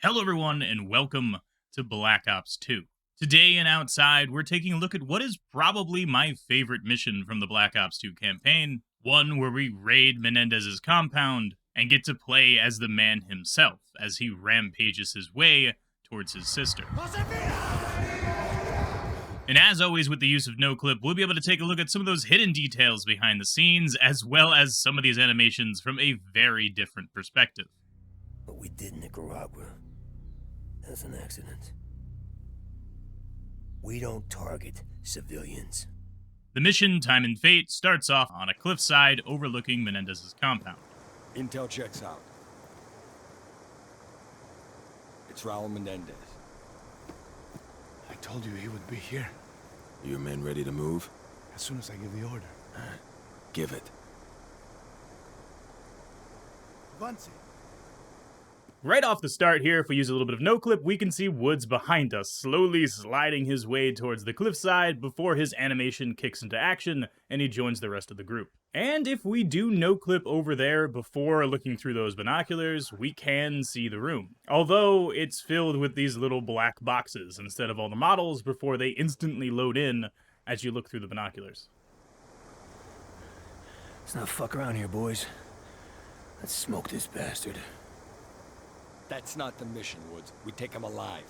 Hello everyone and welcome to Black Ops 2. Today in Outside, we're taking a look at what is probably my favorite mission from the Black Ops 2 campaign, one where we raid Menendez's compound and get to play as the man himself as he rampages his way towards his sister. And as always with the use of NoClip, we'll be able to take a look at some of those hidden details behind the scenes, as well as some of these animations from a very different perspective. What we did in Nicaragua, that's an accident. We don't target civilians. The mission, Time and Fate, starts off on a cliffside overlooking Menendez's compound. Intel checks out. It's Raul Menendez. I told you he would be here. Your men ready to move? As soon as I give the order. Give it. Avance. Right off the start here, if we use a little bit of NoClip, we can see Woods behind us, slowly sliding his way towards the cliffside before his animation kicks into action and he joins the rest of the group. And if we do NoClip over there before looking through those binoculars, we can see the room. Although it's filled with these little black boxes instead of all the models before they instantly load in as you look through the binoculars. Let's not fuck around here, boys. Let's smoke this bastard. That's not the mission, Woods. We take him alive.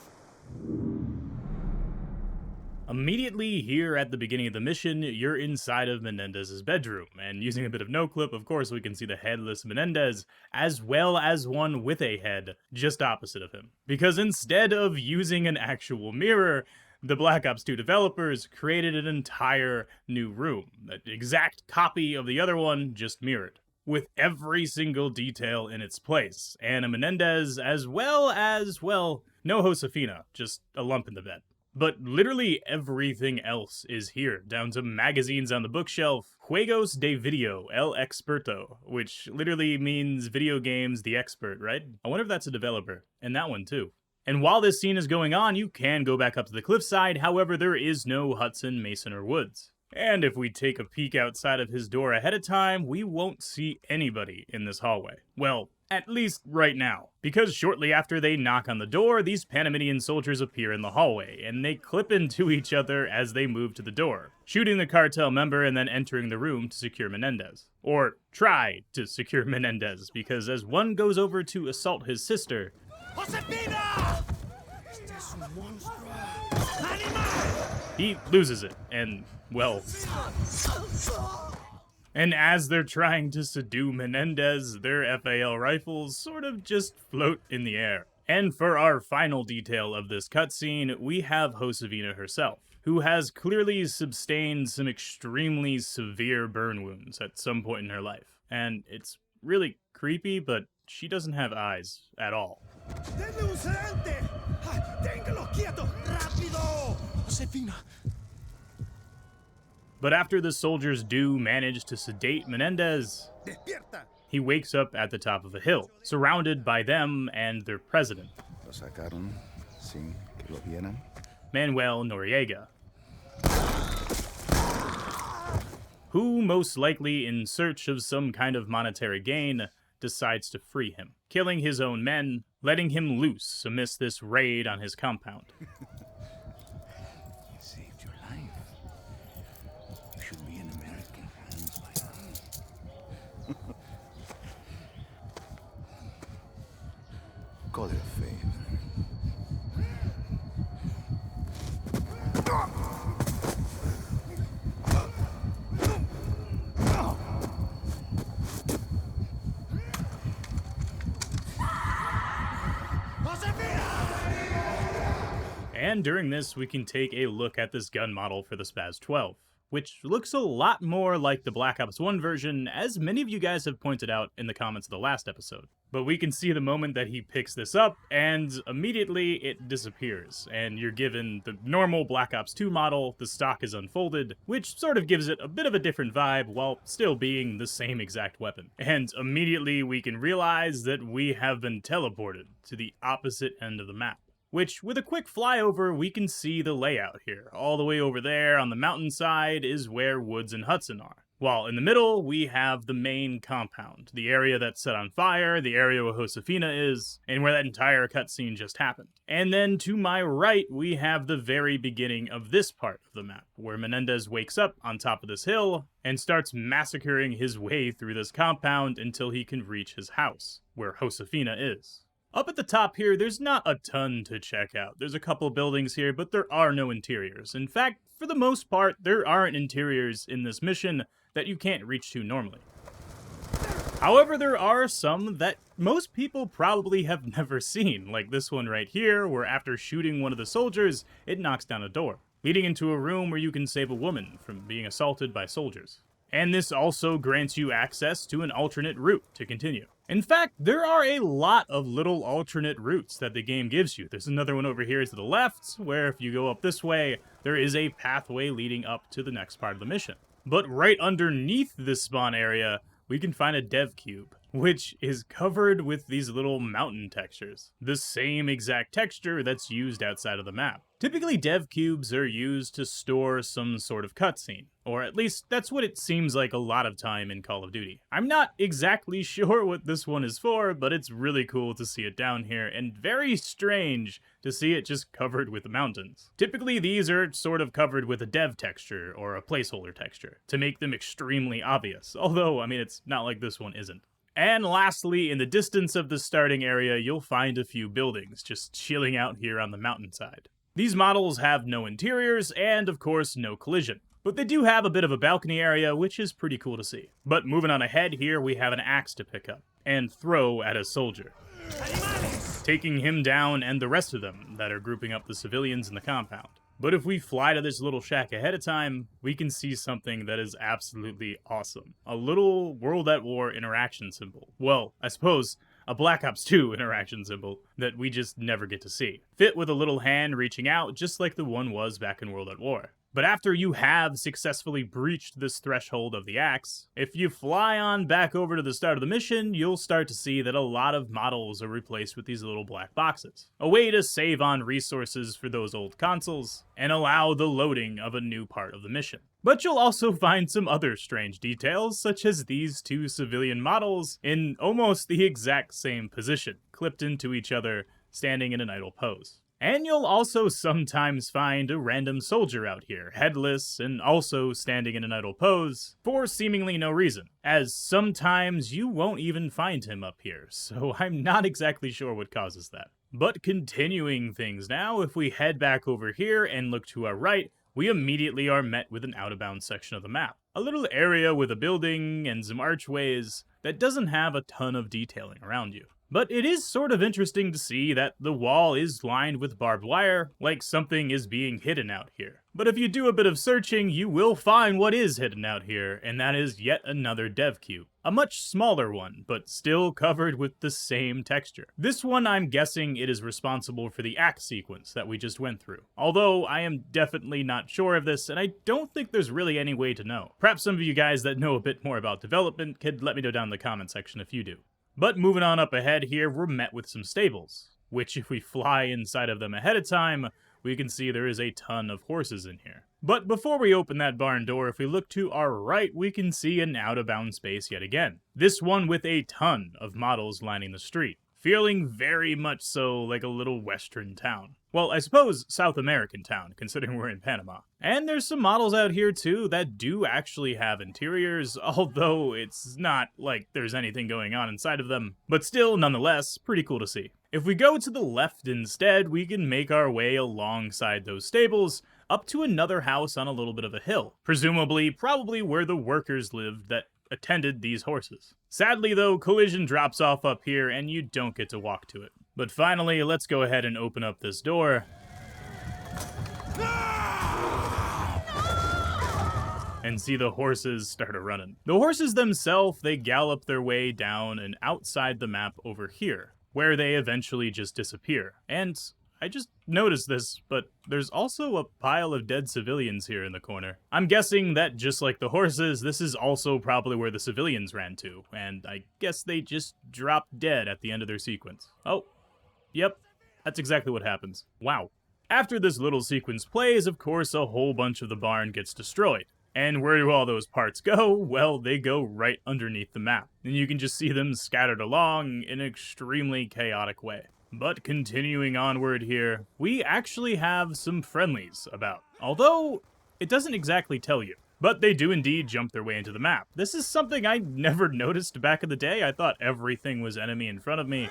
Immediately here at the beginning of the mission, you're inside of Menendez's bedroom, and using a bit of NoClip, of course, we can see the headless Menendez, as well as one with a head, just opposite of him. Because instead of using an actual mirror, the Black Ops 2 developers created an entire new room, an exact copy of the other one, just mirrored, with every single detail in its place, and a Menendez, as well as, well, no Josefina, just a lump in the bed. But literally everything else is here, down to magazines on the bookshelf, Juegos de Video, El Experto, which literally means video games, the expert, right? I wonder if that's a developer, and that one too. And while this scene is going on, you can go back up to the cliffside, however, there is no Hudson, Mason, or Woods. And if we take a peek outside of his door ahead of time, we won't see anybody in this hallway. Well, at least right now. Because shortly after they knock on the door, these Panamanian soldiers appear in the hallway, and they clip into each other as they move to the door, shooting the cartel member and then entering the room to secure Menendez. Or try to secure Menendez, because as one goes over to assault his sister, Josefina! Este es un monstruo. Animal! he loses it, and, well... And as they're trying to subdue Menendez, their FAL rifles sort of just float in the air. And for our final detail of this cutscene, we have Josefina herself, who has clearly sustained some extremely severe burn wounds at some point in her life. And it's really creepy, but she doesn't have eyes at all. Denle un sedante. Téngalo quieto. Rápido. Josefina. But after the soldiers do manage to sedate Menendez, Despierta. he wakes up at the top of a hill, surrounded by them and their president, Lo sacaron sin que lo vieran. Manuel Noriega, who, most likely in search of some kind of monetary gain, decides to free him, killing his own men, letting him loose amidst this raid on his compound. He saved your life. You should be in American hands by now. Call it a favor. And during this, we can take a look at this gun model for the Spaz 12, which looks a lot more like the Black Ops 1 version, as many of you guys have pointed out in the comments of the last episode. But we can see the moment that he picks this up, and immediately it disappears, and you're given the normal Black Ops 2 model, the stock is unfolded, which sort of gives it a bit of a different vibe while still being the same exact weapon. And immediately we can realize that we have been teleported to the opposite end of the map. Which, with a quick flyover, we can see the layout here. All the way over there on the mountainside is where Woods and Hudson are. While in the middle, we have the main compound, the area that's set on fire, the area where Josefina is, and where that entire cutscene just happened. And then to my right, we have the very beginning of this part of the map, where Menendez wakes up on top of this hill and starts massacring his way through this compound until he can reach his house, where Josefina is. Up at the top here, there's not a ton to check out. There's a couple buildings here, but there are no interiors. In fact, for the most part, there aren't interiors in this mission that you can't reach to normally. However, there are some that most people probably have never seen, like this one right here, where after shooting one of the soldiers, it knocks down a door, leading into a room where you can save a woman from being assaulted by soldiers. And this also grants you access to an alternate route to continue. In fact, there are a lot of little alternate routes that the game gives you. There's another one over here to the left, where if you go up this way, there is a pathway leading up to the next part of the mission. But right underneath this spawn area, we can find a dev cube, which is covered with these little mountain textures. The same exact texture that's used outside of the map. Typically, dev cubes are used to store some sort of cutscene, or at least that's what it seems like a lot of time in Call of Duty. I'm not exactly sure what this one is for, but it's really cool to see it down here, and very strange to see it just covered with mountains. Typically, these are sort of covered with a dev texture or a placeholder texture to make them extremely obvious, although, I mean, it's not like this one isn't. And lastly, in the distance of the starting area, you'll find a few buildings just chilling out here on the mountainside. These models have no interiors and, of course, no collision. But they do have a bit of a balcony area, which is pretty cool to see. But moving on ahead here, we have an axe to pick up and throw at a soldier, taking him down and the rest of them that are grouping up the civilians in the compound. But if we fly to this little shack ahead of time, we can see something that is absolutely awesome. A little World at War interaction symbol. Well, I suppose a Black Ops 2 interaction symbol that we just never get to see. Fit with a little hand reaching out, just like the one was back in World at War. But after you have successfully breached this threshold of the axe, if you fly on back over to the start of the mission, you'll start to see that a lot of models are replaced with these little black boxes. A way to save on resources for those old consoles, and allow the loading of a new part of the mission. But you'll also find some other strange details, such as these two civilian models in almost the exact same position, clipped into each other, standing in an idle pose. And you'll also sometimes find a random soldier out here, headless and also standing in an idle pose, for seemingly no reason, as sometimes you won't even find him up here, so I'm not exactly sure what causes that. But continuing things now, if we head back over here and look to our right, we immediately are met with an out-of-bounds section of the map. A little area with a building and some archways that doesn't have a ton of detailing around you. But it is sort of interesting to see that the wall is lined with barbed wire, like something is being hidden out here. But if you do a bit of searching, you will find what is hidden out here, and that is yet another dev cube. A much smaller one, but still covered with the same texture. This one, I'm guessing it is responsible for the axe sequence that we just went through. Although, I am definitely not sure of this, and I don't think there's really any way to know. Perhaps some of you guys that know a bit more about development could let me know down in the comment section if you do. But moving on up ahead here, we're met with some stables, which if we fly inside of them ahead of time, we can see there is a ton of horses in here. But before we open that barn door, if we look to our right, we can see an out-of-bounds space yet again. This one with a ton of models lining the street, feeling very much so like a little western town. Well, I suppose South American town, considering we're in Panama. And there's some models out here too that do actually have interiors, although it's not like there's anything going on inside of them. But still, nonetheless, pretty cool to see. If we go to the left instead, we can make our way alongside those stables, up to another house on a little bit of a hill. Presumably, probably where the workers lived that attended these horses. Sadly though, collision drops off up here and you don't get to walk to it. But finally, let's go ahead and open up this door. And see the horses start a-running. The horses themselves, they gallop their way down and outside the map over here, where they eventually just disappear. And I just noticed this, but there's also a pile of dead civilians here in the corner. I'm guessing that just like the horses, this is also probably where the civilians ran to, and I guess they just dropped dead at the end of their sequence. Oh, yep, that's exactly what happens. Wow. After this little sequence plays, of course, a whole bunch of the barn gets destroyed. And where do all those parts go? Well, they go right underneath the map, and you can just see them scattered along in an extremely chaotic way. But continuing onward here, we actually have some friendlies about, although it doesn't exactly tell you. But they do indeed jump their way into the map. This is something I never noticed back in the day. I thought everything was enemy in front of me.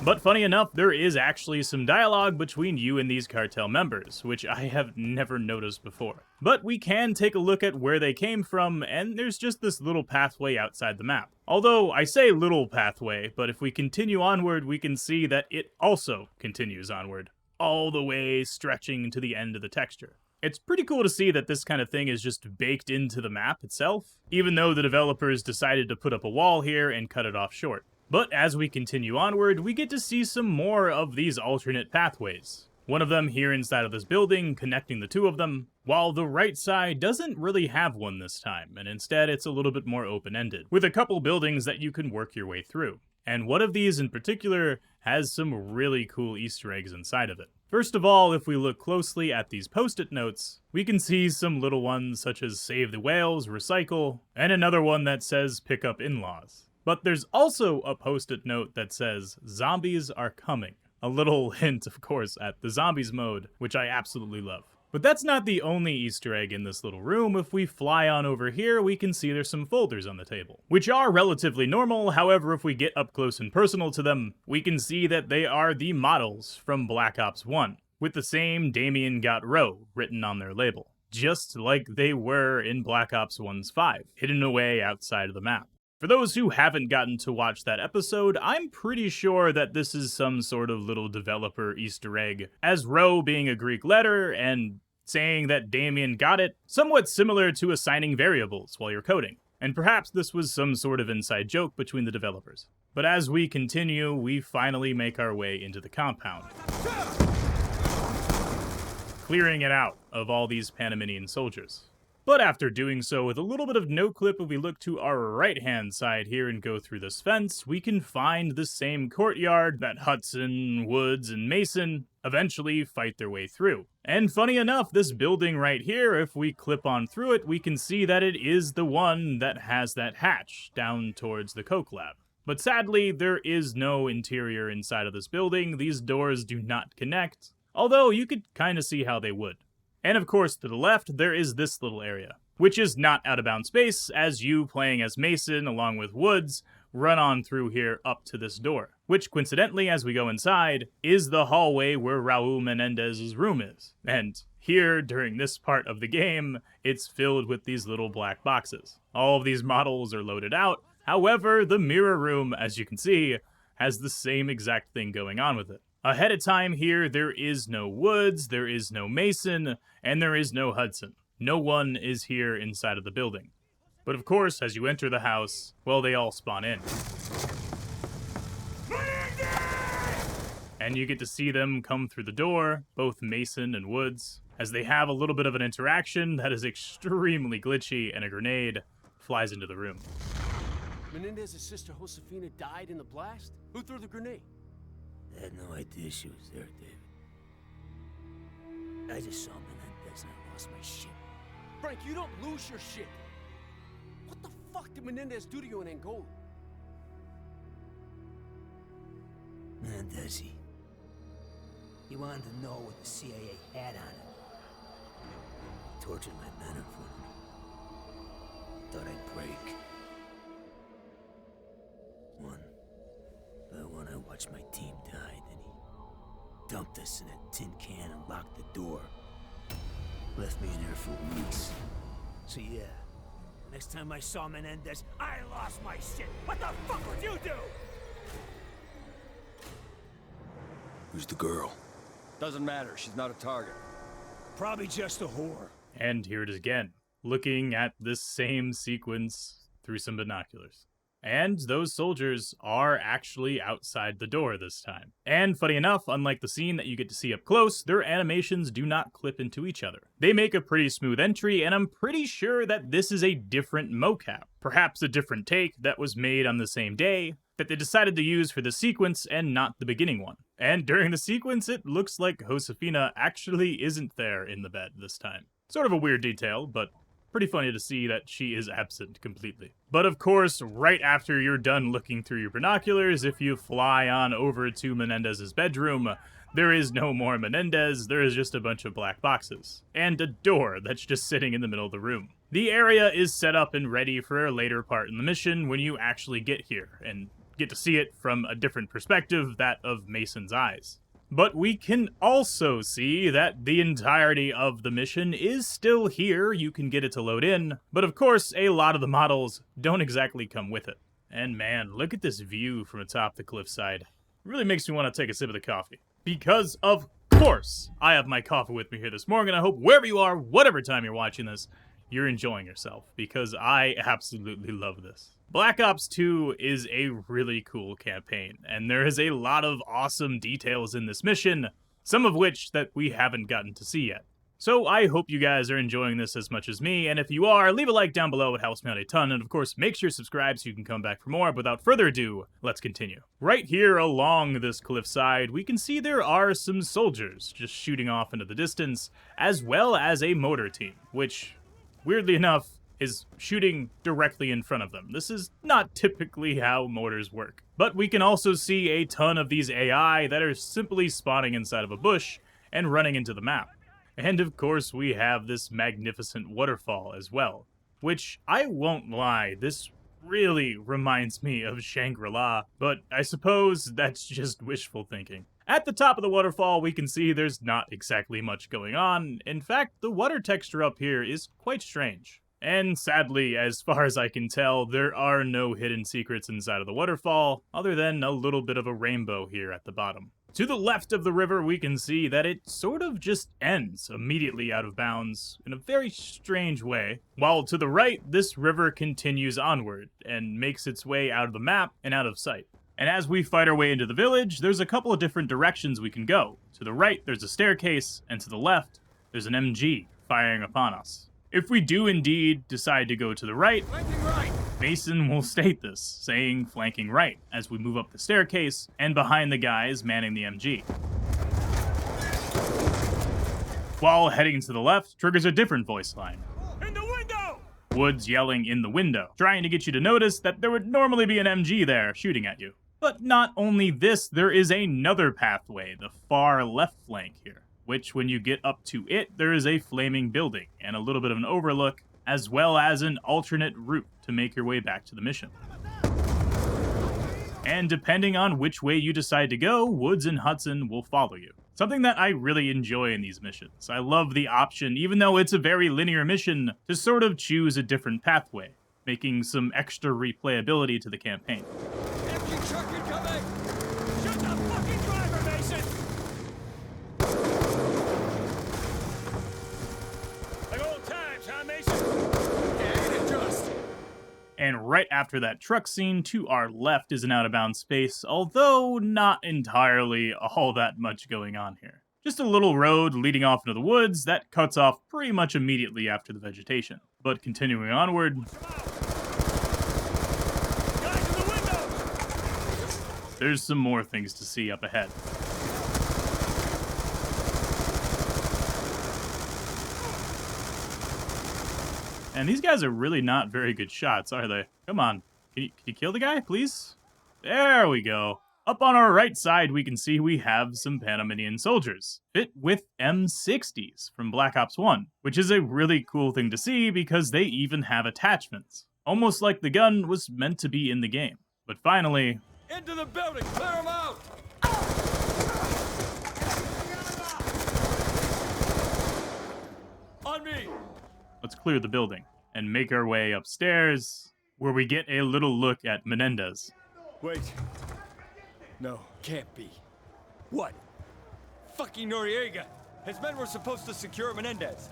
But funny enough, there is actually some dialogue between you and these cartel members, which I have never noticed before. But we can take a look at where they came from, and there's just this little pathway outside the map. Although, I say little pathway, but if we continue onward, we can see that it also continues onward, all the way stretching to the end of the texture. It's pretty cool to see that this kind of thing is just baked into the map itself, even though the developers decided to put up a wall here and cut it off short. But as we continue onward, we get to see some more of these alternate pathways. One of them here inside of this building, connecting the two of them, while the right side doesn't really have one this time, and instead it's a little bit more open-ended, with a couple buildings that you can work your way through. And one of these in particular has some really cool Easter eggs inside of it. First of all, if we look closely at these post-it notes, we can see some little ones such as Save the Whales, Recycle, and another one that says Pick Up In-Laws. But there's also a post-it note that says, Zombies are coming. A little hint, of course, at the zombies mode, which I absolutely love. But that's not the only Easter egg in this little room. If we fly on over here, we can see there's some folders on the table, which are relatively normal. However, if we get up close and personal to them, we can see that they are the models from Black Ops 1, with the same Damien got Roe written on their label, just like they were in Black Ops 1's 5, hidden away outside of the map. For those who haven't gotten to watch that episode, I'm pretty sure that this is some sort of little developer Easter egg, as Rho being a Greek letter and saying that Damien got it, somewhat similar to assigning variables while you're coding. And perhaps this was some sort of inside joke between the developers. But as we continue, we finally make our way into the compound, clearing it out of all these Panamanian soldiers. But after doing so with a little bit of no clip, if we look to our right-hand side here and go through this fence, we can find the same courtyard that Hudson, Woods, and Mason eventually fight their way through. And funny enough, this building right here, if we clip on through it, we can see that it is the one that has that hatch down towards the Coke lab. But sadly, there is no interior inside of this building. These doors do not connect, although you could kind of see how they would. And of course, to the left, there is this little area, which is not out-of-bound space, as you, playing as Mason along with Woods, run on through here up to this door, which coincidentally, as we go inside, is the hallway where Raul Menendez's room is. And here, during this part of the game, it's filled with these little black boxes. All of these models are loaded out. However, the mirror room, as you can see, has the same exact thing going on with it. Ahead of time here, there is no Woods, there is no Mason, and there is no Hudson. No one is here inside of the building. But of course, as you enter the house, well, they all spawn in. And you get to see them come through the door, both Mason and Woods, as they have a little bit of an interaction that is extremely glitchy, and a grenade flies into the room. Menendez's sister Josefina died in the blast? Who threw the grenade? I had no idea she was there, David. I just saw Menendez and I lost my shit. Frank, you don't lose your shit. What the fuck did Menendez do to you in Angola? Menendez, he wanted to know what the CIA had on him. He tortured my men in front of me. Thought I'd break. When I watched my team die, then he dumped us in a tin can and locked the door. Left me in there for weeks. So yeah, next time I saw Menendez, I lost my shit. What the fuck would you do? Who's the girl? Doesn't matter, she's not a target. Probably just a whore. And here it is again, looking at this same sequence through some binoculars. And those soldiers are actually outside the door this time. And funny enough, unlike the scene that you get to see up close, their animations do not clip into each other. They make a pretty smooth entry, and I'm pretty sure that this is a different mocap. Perhaps a different take that was made on the same day. that they decided to use for the sequence and not the beginning one. And during the sequence, it looks like Josefina actually isn't there in the bed this time. Sort of a weird detail, but pretty funny to see that she is absent completely. But of course, right after you're done looking through your binoculars, if you fly on over to Menendez's bedroom, there is no more Menendez, there is just a bunch of black boxes. And a door that's just sitting in the middle of the room. The area is set up and ready for a later part in the mission when you actually get here, and get to see it from a different perspective, that of Mason's eyes. But we can also see that the entirety of the mission is still here, you can get it to load in, but of course a lot of the models don't exactly come with it. And man, look at this view from atop the cliffside. It really makes me want to take a sip of the coffee. Because of course, I have my coffee with me here this morning, and I hope wherever you are, whatever time you're watching this, you're enjoying yourself, because I absolutely love this. Black Ops 2 is a really cool campaign, and there is a lot of awesome details in this mission, some of which that we haven't gotten to see yet. So I hope you guys are enjoying this as much as me, and if you are, leave a like down below, it helps me out a ton, and of course make sure you subscribe so you can come back for more. But without further ado, let's continue. Right here along this cliffside, we can see there are some soldiers just shooting off into the distance, as well as a motor team, which, weirdly enough, is shooting directly in front of them. This is not typically how mortars work. But we can also see a ton of these AI that are simply spawning inside of a bush and running into the map. And of course we have this magnificent waterfall as well, which, I won't lie, this really reminds me of Shangri-La, but I suppose that's just wishful thinking. At the top of the waterfall, we can see there's not exactly much going on. In fact, the water texture up here is quite strange. And sadly, as far as I can tell, there are no hidden secrets inside of the waterfall, other than a little bit of a rainbow here at the bottom. To the left of the river, we can see that it sort of just ends immediately out of bounds in a very strange way, while to the right, this river continues onward and makes its way out of the map and out of sight. And as we fight our way into the village, there's a couple of different directions we can go. To the right, there's a staircase, and to the left, there's an MG firing upon us. If we do indeed decide to go to the right, Mason will state this, saying flanking right, as we move up the staircase, and behind the guys manning the MG. While heading to the left, triggers a different voice line. In the window! Woods yelling in the window, trying to get you to notice that there would normally be an MG there shooting at you. But not only this, there is another pathway, the far left flank here, which when you get up to it, there is a flaming building and a little bit of an overlook, as well as an alternate route to make your way back to the mission. And depending on which way you decide to go, Woods and Hudson will follow you. Something that I really enjoy in these missions. I love the option, even though it's a very linear mission, to sort of choose a different pathway, making some extra replayability to the campaign. Empty truck incoming! Shoot the fucking driver, Mason! Like old times, huh, Mason? Yeah, ain't it just? And right after that truck scene, to our left is an out-of-bounds space, although not entirely all that much going on here. Just a little road leading off into the woods that cuts off pretty much immediately after the vegetation. But continuing onward, Guys in the windows! there's some more things to see up ahead. And these guys are really not very good shots, are they? Come on. Can you kill the guy, please? There we go. Up on our right side, we can see we have some Panamanian soldiers, fit with M60s from Black Ops 1, which is a really cool thing to see because they even have attachments. Almost like the gun was meant to be in the game. But finally... Into the building! Clear them out! On me! Let's clear the building and make our way upstairs, where we get a little look at Menendez. Wait. No, can't be. What? Fucking Noriega! His men were supposed to secure Menendez.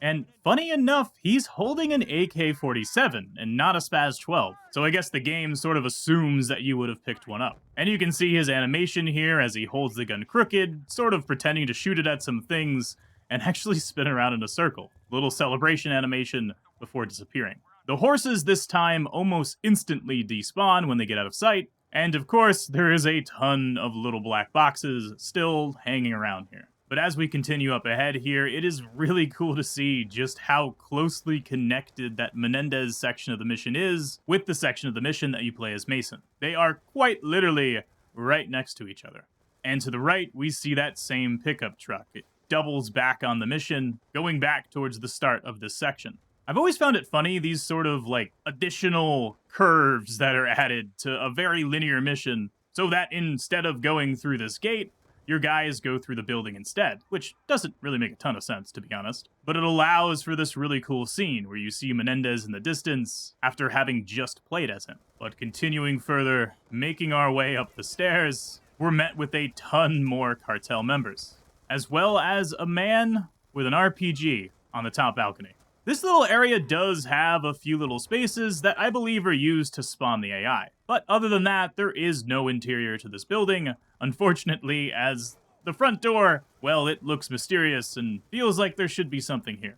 And funny enough, he's holding an AK-47 and not a Spaz 12, so I guess the game sort of assumes that you would have picked one up. And you can see his animation here as he holds the gun crooked, sort of pretending to shoot it at some things, and actually spin around in a circle. Little celebration animation before disappearing. The horses this time almost instantly despawn when they get out of sight, And of course, there is a ton of little black boxes still hanging around here. But as we continue up ahead here, it is really cool to see just how closely connected that Menendez section of the mission is with the section of the mission that you play as Mason. They are quite literally right next to each other. And to the right, we see that same pickup truck. It doubles back on the mission, going back towards the start of this section. I've always found it funny, these sort of like additional curves that are added to a very linear mission, so that instead of going through this gate, your guys go through the building instead, which doesn't really make a ton of sense, to be honest. But it allows for this really cool scene where you see Menendez in the distance after having just played as him. But continuing further, making our way up the stairs, we're met with a ton more Cartel members, as well as a man with an RPG on the top balcony. This little area does have a few little spaces that I believe are used to spawn the AI. But other than that, there is no interior to this building, unfortunately, as the front door, well, it looks mysterious and feels like there should be something here.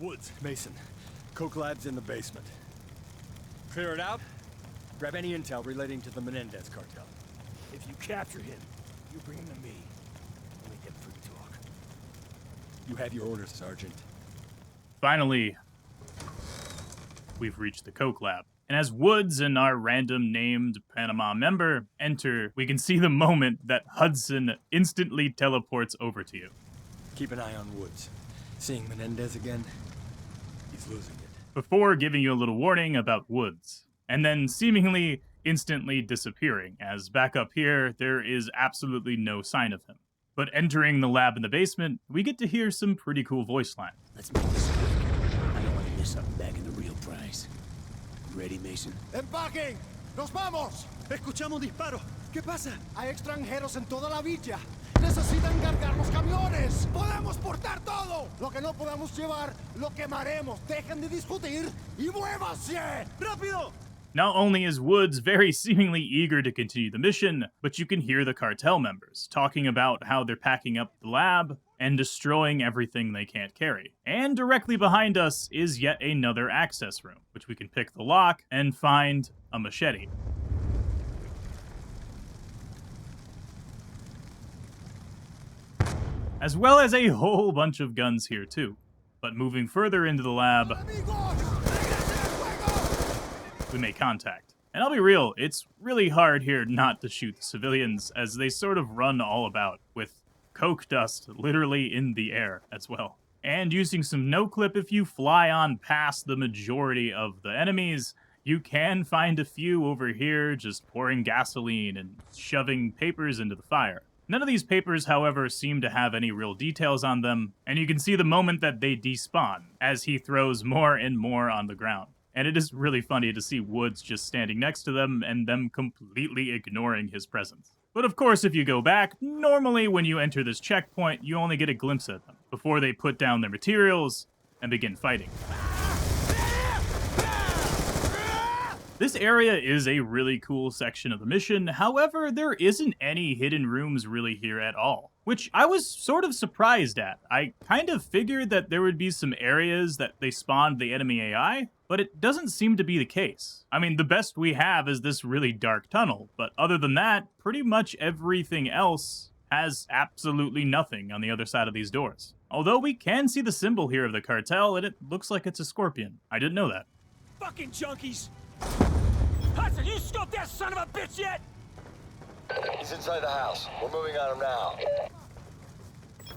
Woods, Mason. Coke Lab's in the basement. Clear it out. Grab any intel relating to the Menendez cartel. If you capture him, you bring him to me. Only get free talk. You have your orders, Sergeant. Finally, we've reached the Coke Lab. And as Woods and our random named Panama member enter, we can see the moment that Hudson instantly teleports over to you. Keep an eye on Woods. Seeing Menendez again, he's losing it. Before giving you a little warning about Woods, and then seemingly instantly disappearing, as back up here, there is absolutely no sign of him. But entering the lab in the basement, we get to hear some pretty cool voice lines. Let's make this quick. I don't want to miss out bagging the real prize. You ready, Mason? ¡Empaquen! ¡Nos vamos! Escuchamos disparos. ¿Qué pasa? Hay extranjeros en toda la villa. Necesitan cargar los camiones. ¡Podemos portar todo! Lo que no podamos llevar, lo quemaremos. Dejen de discutir y muévanse. ¡Rápido! Not only is Woods very seemingly eager to continue the mission, but you can hear the Cartel members talking about how they're packing up the lab and destroying everything they can't carry. And directly behind us is yet another access room, which we can pick the lock and find a machete. As well as a whole bunch of guns here too. But moving further into the lab, we make contact. And I'll be real, it's really hard here not to shoot the civilians as they sort of run all about, with coke dust literally in the air as well. And using some no-clip, if you fly on past the majority of the enemies, you can find a few over here just pouring gasoline and shoving papers into the fire. None of these papers, however, seem to have any real details on them, and you can see the moment that they despawn as he throws more and more on the ground. And it is really funny to see Woods just standing next to them and them completely ignoring his presence. But of course, if you go back, normally when you enter this checkpoint, you only get a glimpse at them before they put down their materials and begin fighting. This area is a really cool section of the mission, however, there isn't any hidden rooms really here at all, which I was sort of surprised at. I kind of figured that there would be some areas that they spawned the enemy AI, but it doesn't seem to be the case. I mean, the best we have is this really dark tunnel, but other than that, pretty much everything else has absolutely nothing on the other side of these doors. Although we can see the symbol here of the cartel, and it looks like it's a scorpion. I didn't know that. Fucking junkies! Hudson, you scoped that son of a bitch yet? He's inside the house. We're moving on him now.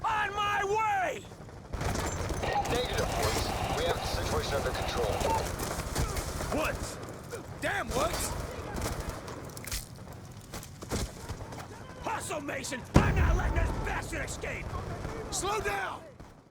On my way! Negative, Woods. We have the situation under control. Woods! Damn, Woods! Hustle, Mason! I'm not letting this bastard escape! Slow down!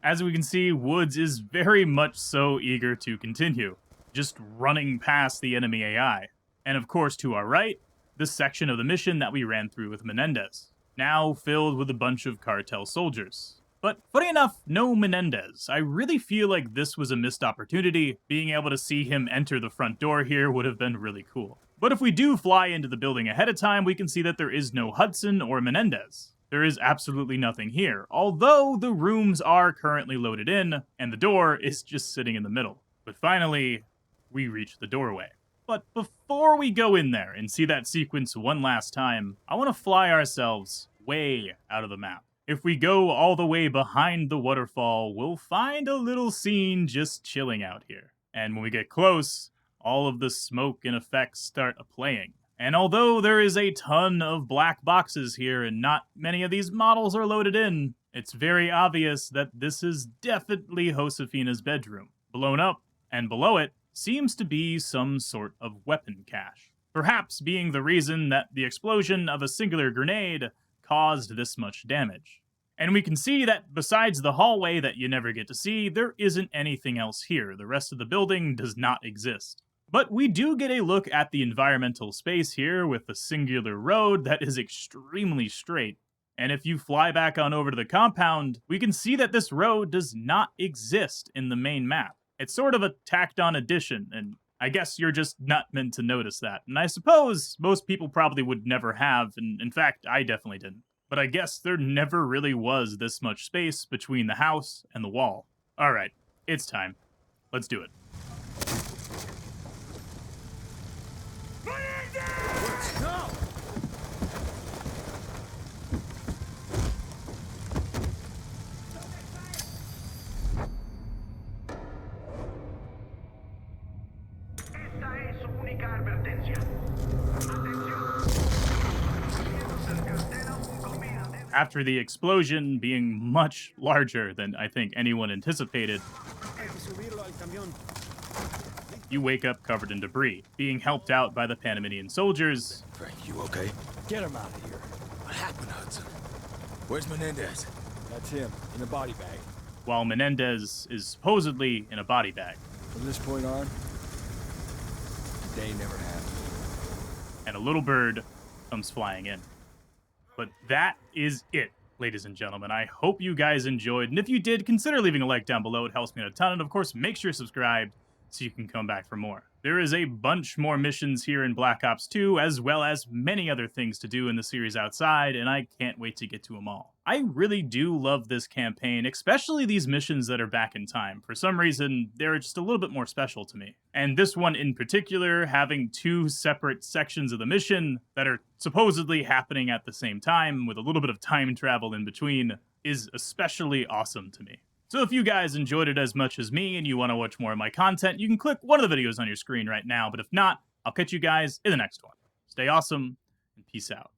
As we can see, Woods is very much so eager to continue, just running past the enemy AI. And of course, to our right, the section of the mission that we ran through with Menendez, now filled with a bunch of cartel soldiers. But funny enough, no Menendez. I really feel like this was a missed opportunity. Being able to see him enter the front door here would have been really cool. But if we do fly into the building ahead of time, we can see that there is no Hudson or Menendez. There is absolutely nothing here, although the rooms are currently loaded in, and the door is just sitting in the middle. But finally, we reach the doorway. But before we go in there and see that sequence one last time, I want to fly ourselves way out of the map. If we go all the way behind the waterfall, we'll find a little scene just chilling out here. And when we get close, all of the smoke and effects start playing. And although there is a ton of black boxes here and not many of these models are loaded in, it's very obvious that this is definitely Josefina's bedroom. Blown up, and below it seems to be some sort of weapon cache. Perhaps being the reason that the explosion of a singular grenade caused this much damage. And we can see that besides the hallway that you never get to see, there isn't anything else here. The rest of the building does not exist. But we do get a look at the environmental space here with a singular road that is extremely straight. And if you fly back on over to the compound, we can see that this road does not exist in the main map. It's sort of a tacked on addition, and I guess you're just not meant to notice that. And I suppose most people probably would never have, and in fact, I definitely didn't. But I guess there never really was this much space between the house and the wall. Alright, it's time. Let's do it. Let's go! After the explosion being much larger than I think anyone anticipated, you wake up covered in debris, being helped out by the Panamanian soldiers. Frank, you okay? Get him out of here. What happened, Hudson? Where's Menendez? That's him, in a body bag. While Menendez is supposedly in a body bag. From this point on, today never happened. And a little bird comes flying in. But that is it, ladies and gentlemen. I hope you guys enjoyed, and if you did, consider leaving a like down below. It helps me a ton, and of course, make sure you're subscribed so you can come back for more. There is a bunch more missions here in Black Ops 2, as well as many other things to do in the series outside, and I can't wait to get to them all. I really do love this campaign, especially these missions that are back in time. For some reason, they're just a little bit more special to me. And this one in particular, having two separate sections of the mission that are supposedly happening at the same time, with a little bit of time travel in between, is especially awesome to me. So if you guys enjoyed it as much as me and you want to watch more of my content, you can click one of the videos on your screen right now. But if not, I'll catch you guys in the next one. Stay awesome and peace out.